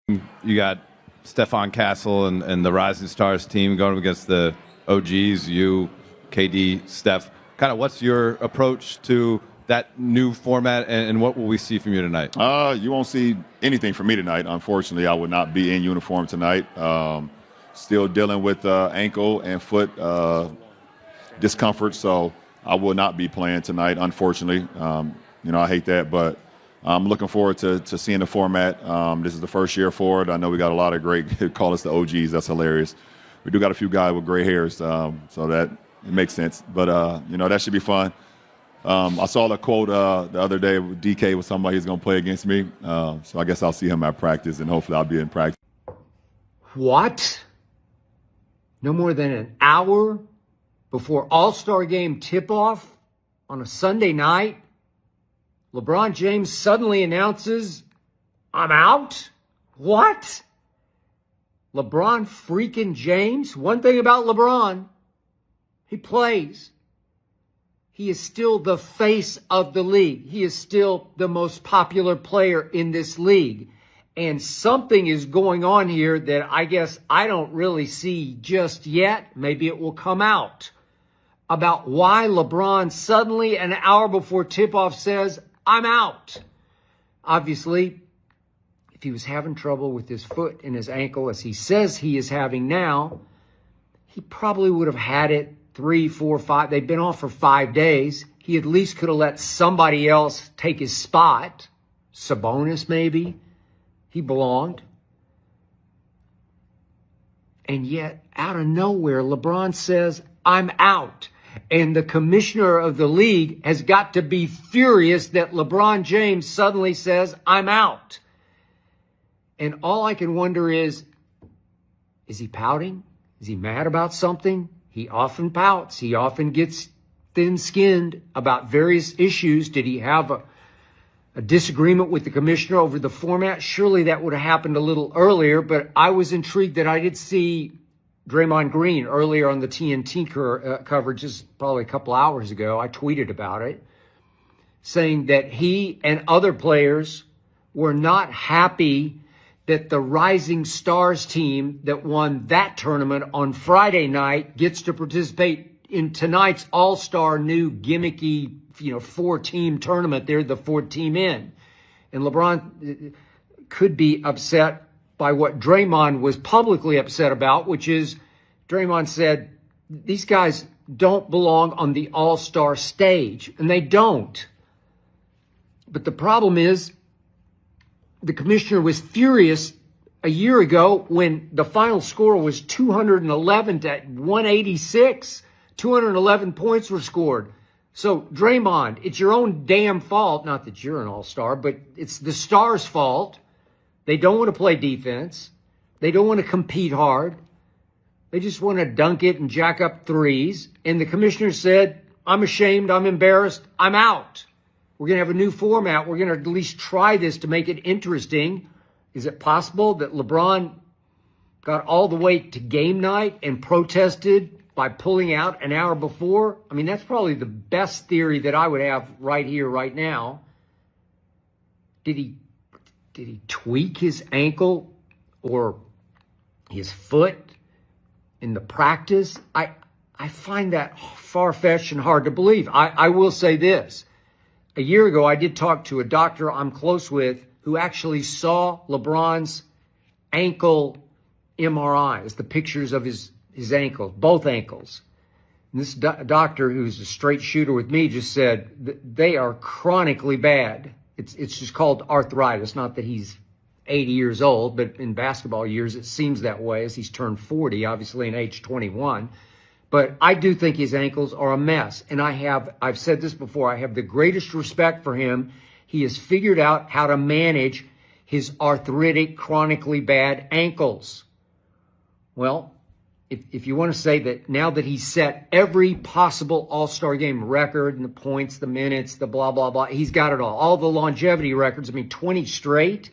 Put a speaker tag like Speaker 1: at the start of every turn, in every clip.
Speaker 1: You got Stephon Castle and the Rising Stars team going up against the OGs, you, KD, Steph. Kind of what's your approach to that new format, and what will we see from you tonight?
Speaker 2: You won't see anything from me tonight. Unfortunately, I will not be in uniform tonight. Still dealing with ankle and foot discomfort, so I will not be playing tonight, unfortunately. I hate that, but I'm looking forward to seeing the format. This is the first year for it. I know we got a lot of great, call us the OGs. That's hilarious. We do got a few guys with gray hairs, so that it makes sense. But, that should be fun. I saw the quote the other day with DK with somebody who's going to play against me. So I guess I'll see him at practice, and hopefully I'll be in practice.
Speaker 3: What? No more than an hour before All-Star Game tip-off on a Sunday night, LeBron James suddenly announces, I'm out? What? LeBron freaking James? One thing about LeBron, he plays. He is still the face of the league. He is still the most popular player in this league. And something is going on here that I guess I don't really see just yet. Maybe it will come out about why LeBron suddenly an hour before tip-off says, I'm out. Obviously, if he was having trouble with his foot and his ankle, as he says he is having now, he probably would have had it 3, 4, 5. They've been off for 5 days. He at least could have let somebody else take his spot. Sabonis, maybe. He belonged. And yet, out of nowhere, LeBron says, I'm out. And the commissioner of the league has got to be furious that LeBron James suddenly says, I'm out. And all I can wonder is he pouting? Is he mad about something? He often pouts. He often gets thin-skinned about various issues. Did he have a disagreement with the commissioner over the format? Surely that would have happened a little earlier, but I was intrigued that I did see Draymond Green earlier on the TNT coverage, just probably a couple hours ago. I tweeted about it, saying that he and other players were not happy that the Rising Stars team that won that tournament on Friday night gets to participate in tonight's All-Star new gimmicky, 4-team tournament. They're the 4th team in. And LeBron could be upset by what Draymond was publicly upset about, which is Draymond said, these guys don't belong on the All-Star stage, and they don't. But the problem is the commissioner was furious a year ago when the final score was 211 to 186. 211 points were scored. So, Draymond, it's your own damn fault. Not that you're an all-star, but it's the Stars' fault. They don't want to play defense. They don't want to compete hard. They just want to dunk it and jack up threes. And the commissioner said, I'm ashamed, I'm embarrassed, I'm out. We're going to have a new format. We're going to at least try this to make it interesting. Is it possible that LeBron got all the way to game night and protested by pulling out an hour before? I mean, that's probably the best theory that I would have right here, right now. Did he tweak his ankle or his foot in the practice? I find that far-fetched and hard to believe. I will say this. A year ago, I did talk to a doctor I'm close with who actually saw LeBron's ankle MRIs, the pictures of his ankles, both ankles. And this doctor, who's a straight shooter with me, just said they are chronically bad. It's just called arthritis. Not that he's 80 years old, but in basketball years, it seems that way as he's turned 40, obviously in age 21. But I do think his ankles are a mess. And I've said this before, I have the greatest respect for him. He has figured out how to manage his arthritic, chronically bad ankles. Well, if you want to say that now that he's set every possible All-Star game record and the points, the minutes, the blah, blah, blah, he's got it all the longevity records, 20 straight.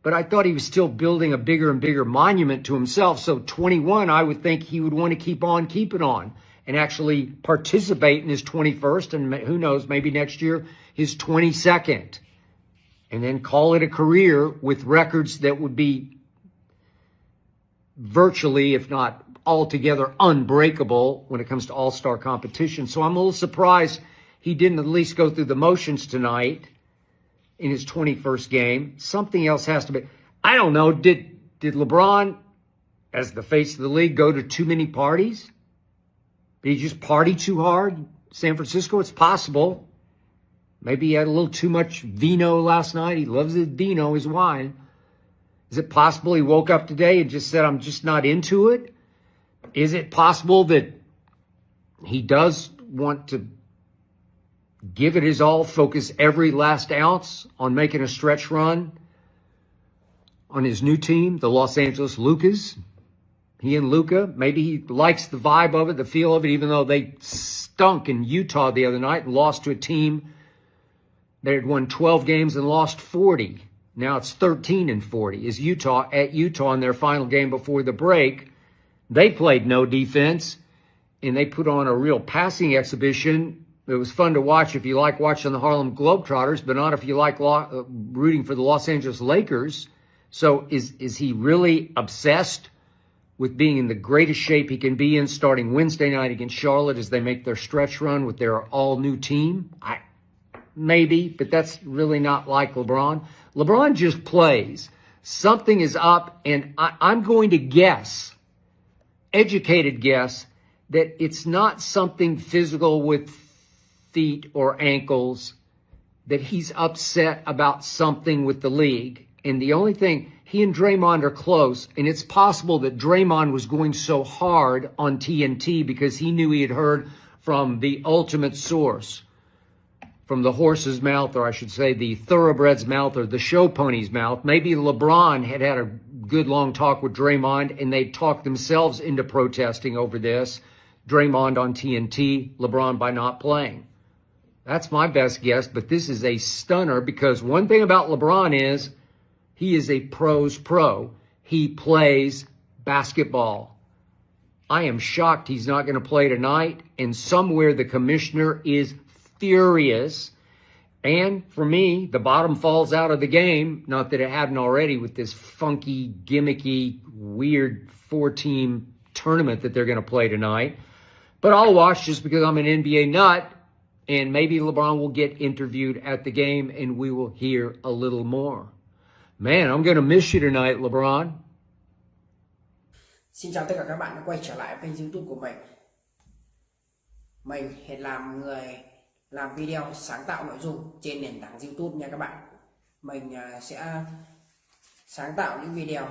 Speaker 3: But I thought he was still building a bigger and bigger monument to himself. So 21, I would think he would want to keep on keeping on and actually participate in his 21st and who knows, maybe next year, his 22nd. And then call it a career with records that would be virtually, if not altogether, unbreakable when it comes to all-star competition. So I'm a little surprised he didn't at least go through the motions tonight in his 21st game. Something else has to be. I don't know. Did LeBron, as the face of the league, go to too many parties? Did he just party too hard? San Francisco, it's possible. Maybe he had a little too much vino last night. He loves his vino, his wine. Is it possible he woke up today and just said, I'm just not into it? Is it possible that he does want to give it his all, focus every last ounce on making a stretch run on his new team, the Los Angeles Lucas? He and Luka, maybe he likes the vibe of it, the feel of it, even though they stunk in Utah the other night and lost to a team that had won 12 games and lost 40. Now it's 13-40. Is Utah at Utah in their final game before the break? They played no defense, and they put on a real passing exhibition. It was fun to watch if you like watching the Harlem Globetrotters, but not if you like rooting for the Los Angeles Lakers. So is he really obsessed with being in the greatest shape he can be in starting Wednesday night against Charlotte as they make their stretch run with their all-new team? Maybe, but that's really not like LeBron. LeBron just plays. Something is up, and I'm going to guess, educated guess, that it's not something physical with feet or ankles, that he's upset about something with the league. And the only thing, he and Draymond are close, and it's possible that Draymond was going so hard on TNT because he knew he had heard from the ultimate source, from the horse's mouth, or I should say the thoroughbred's mouth or the show pony's mouth. Maybe LeBron had a good long talk with Draymond, and they talked themselves into protesting over this. Draymond on TNT, LeBron by not playing. That's my best guess, but this is a stunner because one thing about LeBron is he is a pro's pro. He plays basketball. I am shocked he's not going to play tonight, and somewhere the commissioner is furious. And for me, the bottom falls out of the game, not that it hadn't already with this funky, gimmicky, weird 4-team tournament that they're going to play tonight. But I'll watch just because I'm an NBA nut, and maybe LeBron will get interviewed at the game and we will hear a little more. Man, I'm going to miss you tonight, LeBron.
Speaker 4: Xin chào tất cả các bạn đã quay trở lại kênh YouTube của mình. Mình hiện làm người làm video sáng tạo nội dung trên nền tảng YouTube nha các bạn. Mình sẽ sáng tạo những video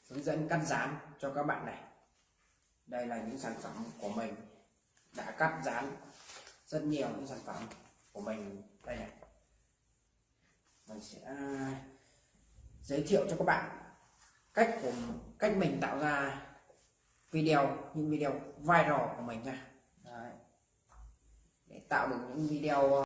Speaker 4: hướng dẫn cắt dán cho các bạn này. Đây là những sản phẩm của mình đã cắt dán rất nhiều những sản phẩm của mình đây này. Mình sẽ giới thiệu cho các bạn cách mình tạo ra những video viral của mình nha. Đấy. Để tạo được những video